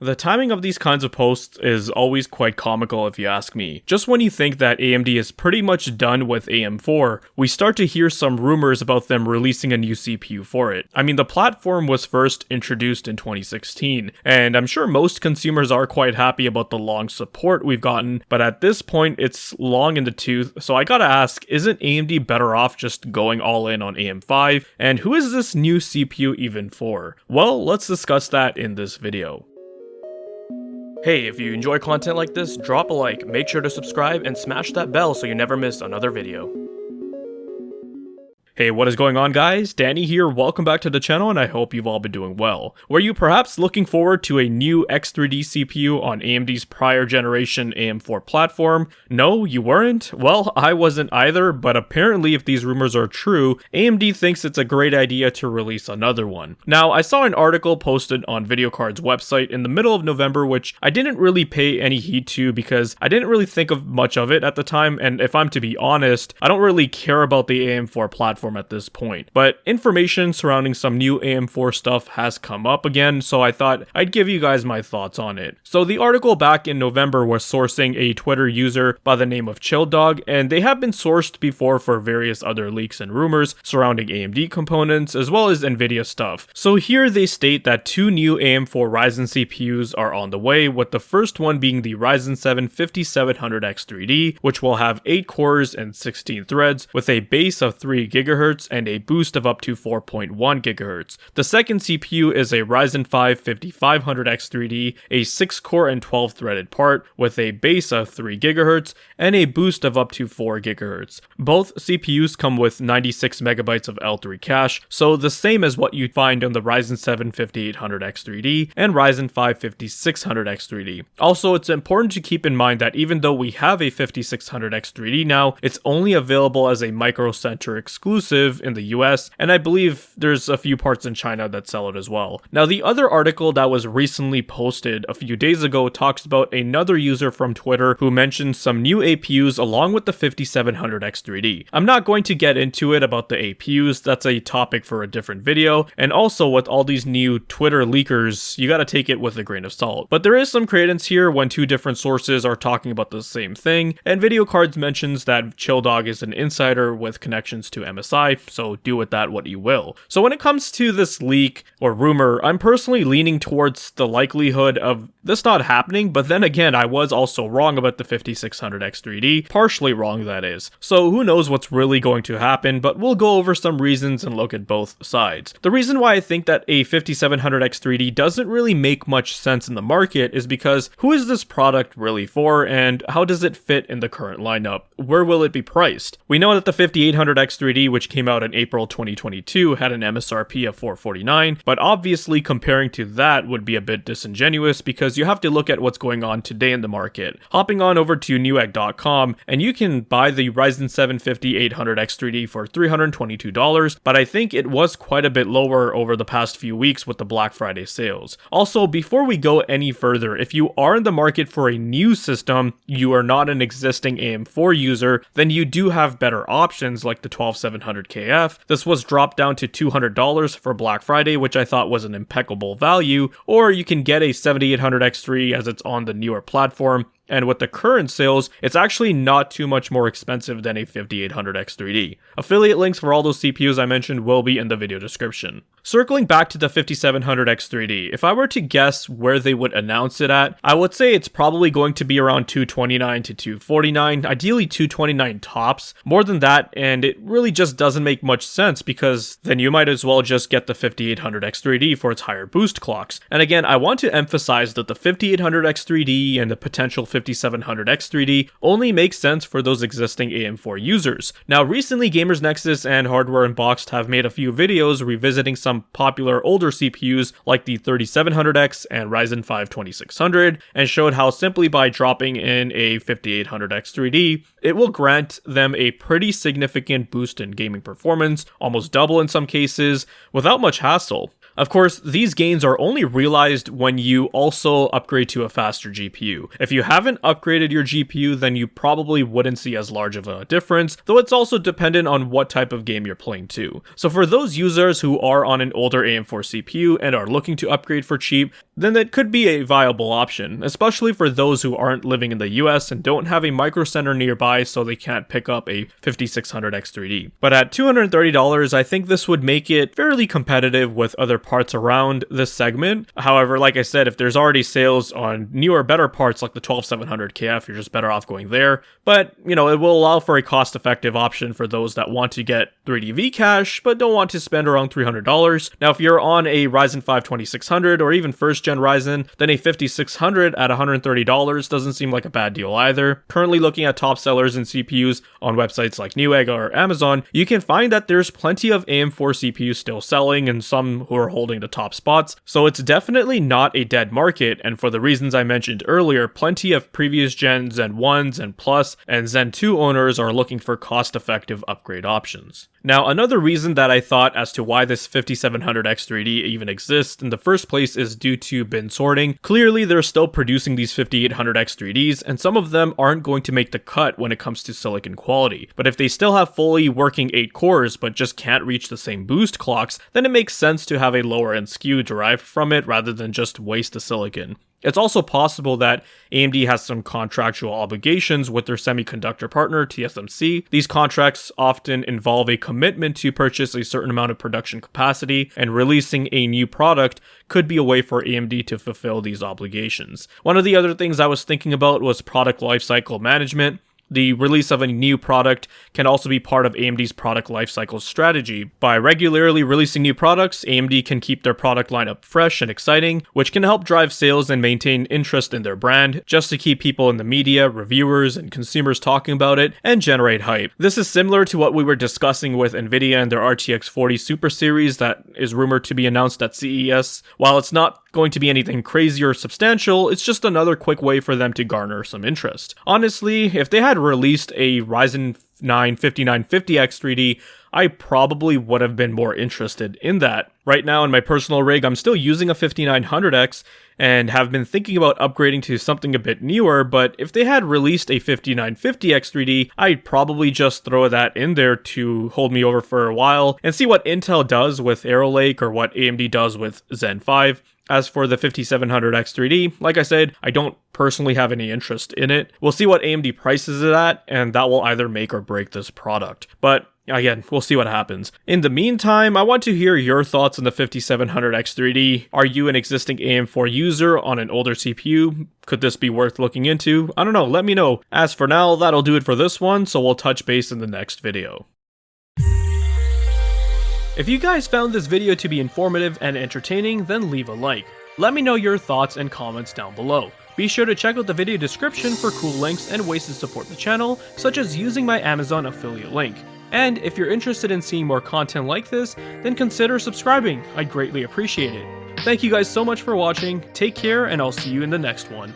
The timing of these kinds of posts is always quite comical if you ask me. Just when you think that AMD is pretty much done with AM4, we start to hear some rumors about them releasing a new CPU for it. I mean, the platform was first introduced in 2016, and I'm sure most consumers are quite happy about the long support we've gotten, but at this point it's long in the tooth, so I gotta ask, isn't AMD better off just going all in on AM5? And who is this new CPU even for? Well, let's discuss that in this video. Hey, if you enjoy content like this, drop a like, make sure to subscribe, and smash that bell so you never miss another video. Hey, what is going on, guys? Danny here, welcome back to the channel, and I hope you've all been doing well. Were you perhaps looking forward to a new X3D CPU on AMD's prior generation AM4 platform? No, you weren't? Well, I wasn't either, but apparently if these rumors are true, AMD thinks it's a great idea to release another one. Now, I saw an article posted on VideoCard's website in the middle of November, which I didn't really pay any heed to because I didn't really think of much of it at the time, and if I'm to be honest, I don't really care about the AM4 platform at this point. But information surrounding some new AM4 stuff has come up again, so I thought I'd give you guys my thoughts on it. So the article back in November was sourcing a Twitter user by the name of ChillDog, and they have been sourced before for various other leaks and rumors surrounding AMD components as well as Nvidia stuff. So here they state that two new AM4 Ryzen CPUs are on the way, with the first one being the Ryzen 7 5700X3D, which will have 8 cores and 16 threads with a base of 3 GHz and a boost of up to 4.1 GHz. The second CPU is a Ryzen 5 5500X3D, a 6-core and 12-threaded part with a base of 3 GHz and a boost of up to 4 GHz. Both CPUs come with 96 MB of L3 cache, so the same as what you'd find on the Ryzen 7 5800X3D and Ryzen 5 5600X3D. Also, it's important to keep in mind that even though we have a 5600X3D now, it's only available as a Micro Center exclusive in the US, and I believe there's a few parts in China that sell it as well. Now, the other article that was recently posted a few days ago talks about another user from Twitter who mentioned some new APUs along with the 5700X3D. I'm not going to get into it about the APUs, that's a topic for a different video, and also with all these new Twitter leakers, you gotta take it with a grain of salt. But there is some credence here when two different sources are talking about the same thing, and VideoCards mentions that ChillDog is an insider with connections to MSI, so do with that what you will. So when it comes to this leak or rumor, I'm personally leaning towards the likelihood of this not happening, but then again, I was also wrong about the 5600X3D, partially wrong that is. So who knows what's really going to happen, but we'll go over some reasons and look at both sides. The reason why I think that a 5700X3D doesn't really make much sense in the market is because who is this product really for, and how does it fit in the current lineup? Where will it be priced? We know that the 5800X3D, which came out in April 2022, had an MSRP of $449, but obviously comparing to that would be a bit disingenuous because you have to look at what's going on today in the market. Hopping on over to newegg.com, and you can buy the Ryzen 7 5800X3D for $322, but I think it was quite a bit lower over the past few weeks with the Black Friday sales. Also, before we go any further, if you are in the market for a new system, you are not an existing AM4 user, then you do have better options like the 12700KF. This was dropped down to $200 for Black Friday, which I thought was an impeccable value, or you can get a 7800X3 as it's on the newer platform. And with the current sales, it's actually not too much more expensive than a 5800X3D. Affiliate links for all those CPUs I mentioned will be in the video description. Circling back to the 5700X3D, if I were to guess where they would announce it at, I would say it's probably going to be around $229 to $249, ideally $229 tops. More than that, and it really just doesn't make much sense because then you might as well just get the 5800X3D for its higher boost clocks. And again, I want to emphasize that the 5800X3D and the potential 5700X3D only makes sense for those existing AM4 users. Now, recently Gamers Nexus and Hardware Unboxed have made a few videos revisiting some popular older CPUs like the 3700X and Ryzen 5 2600, and showed how simply by dropping in a 5800X3D, it will grant them a pretty significant boost in gaming performance, almost double in some cases, without much hassle. Of course, these gains are only realized when you also upgrade to a faster GPU. If you haven't upgraded your GPU, then you probably wouldn't see as large of a difference, though it's also dependent on what type of game you're playing too. So for those users who are on an older AM4 CPU and are looking to upgrade for cheap, then that could be a viable option, especially for those who aren't living in the US and don't have a micro center nearby so they can't pick up a 5600 X3D. But at $230, I think this would make it fairly competitive with other parts around this segment. However, like I said, if there's already sales on newer, better parts like the 12700KF, you're just better off going there. But, it will allow for a cost-effective option for those that want to get 3D V-Cache, but don't want to spend around $300. Now, if you're on a Ryzen 5 2600 or even first gen Ryzen, then a 5600 at $130 doesn't seem like a bad deal either. Currently looking at top sellers in CPUs on websites like Newegg or Amazon, you can find that there's plenty of AM4 CPUs still selling and some who are holding the top spots, so it's definitely not a dead market, and for the reasons I mentioned earlier, plenty of previous gen Zen 1, Zen Plus, and Zen 2 owners are looking for cost-effective upgrade options. Now, another reason that I thought as to why this 5700 X3D even exists in the first place is due to bin sorting. Clearly, they're still producing these 5800 X3Ds, and some of them aren't going to make the cut when it comes to silicon quality. But if they still have fully working 8 cores but just can't reach the same boost clocks, then it makes sense to have a lower end SKU derived from it rather than just waste the silicon. It's also possible that AMD has some contractual obligations with their semiconductor partner, TSMC. These contracts often involve a commitment to purchase a certain amount of production capacity, and releasing a new product could be a way for AMD to fulfill these obligations. One of the other things I was thinking about was product lifecycle management. The release of a new product can also be part of AMD's product lifecycle strategy. By regularly releasing new products, AMD can keep their product lineup fresh and exciting, which can help drive sales and maintain interest in their brand, just to keep people in the media, reviewers, and consumers talking about it and generate hype. This is similar to what we were discussing with Nvidia and their RTX 40 Super Series that is rumored to be announced at CES. While it's not going to be anything crazy or substantial, it's just another quick way for them to garner some interest. Honestly, if they had released a Ryzen 9 5950 X3D, I probably would have been more interested in that. Right now in my personal rig, I'm still using a 5900X and have been thinking about upgrading to something a bit newer, but if they had released a 5950 X3D, I'd probably just throw that in there to hold me over for a while and see what Intel does with Arrow Lake or what AMD does with Zen 5. As for the 5700 X3D, like I said, I don't personally have any interest in it. We'll see what AMD prices it at, and that will either make or break this product. But again, we'll see what happens. In the meantime, I want to hear your thoughts on the 5700 X3D. Are you an existing AM4 user on an older CPU? Could this be worth looking into? I don't know, let me know. As for now, that'll do it for this one, so we'll touch base in the next video. If you guys found this video to be informative and entertaining, then leave a like. Let me know your thoughts and comments down below. Be sure to check out the video description for cool links and ways to support the channel, such as using my Amazon affiliate link. And if you're interested in seeing more content like this, then consider subscribing. I'd greatly appreciate it. Thank you guys so much for watching, take care, and I'll see you in the next one.